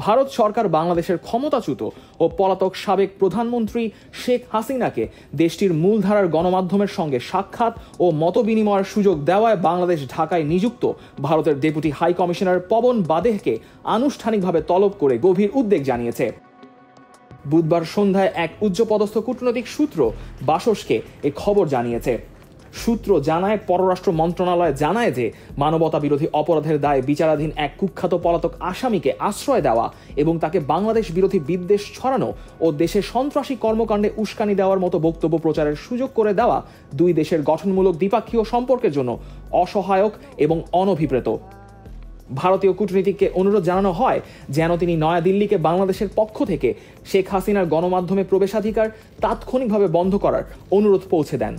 ভারত সরকার বাংলাদেশের ক্ষমতাচ্যুত ও পলাতক সাবেক প্রধানমন্ত্রী শেখ হাসিনাকে দেশটির মূলধারার গণমাধ্যমের সঙ্গে সাক্ষাৎ ও মতবিনিময়ের সুযোগ দেওয়ায় বাংলাদেশ ঢাকায় নিযুক্ত ভারতের ডেপুটি হাই কমিশনার পবন বাদেহকে আনুষ্ঠানিকভাবে তলব করে গভীর উদ্বেগ জানিয়েছে। বুধবার সন্ধ্যায় এক উচ্চপদস্থ কূটনৈতিক সূত্র বাসসকে এ খবর জানিয়েছে। সূত্র জানায়, পররাষ্ট্র মন্ত্রণালয় জানায় যে মানবতা বিরোধী অপরাধের দায়ে বিচারাধীন এক কুখ্যাত পলাতক আসামিকে আশ্রয় দেওয়া এবং তাকে বাংলাদেশ বিরোধী বিদ্বেষ ছড়ানো ও দেশে সন্ত্রাসী কর্মকাণ্ডে উস্কানি দেওয়ার মতো বক্তব্য প্রচারের সুযোগ করে দেওয়া দুই দেশের গঠনমূলক দ্বিপাক্ষিক সম্পর্কের জন্য অসহায়ক এবং অনভিপ্রেত। ভারতীয় কূটনীতিককে অনুরোধ জানানো হয় যেন তিনি নয়াদিল্লিকে বাংলাদেশের পক্ষ থেকে শেখ হাসিনার গণমাধ্যমে প্রবেশাধিকার তাৎক্ষণিকভাবে বন্ধ করার অনুরোধ পৌঁছে দেন।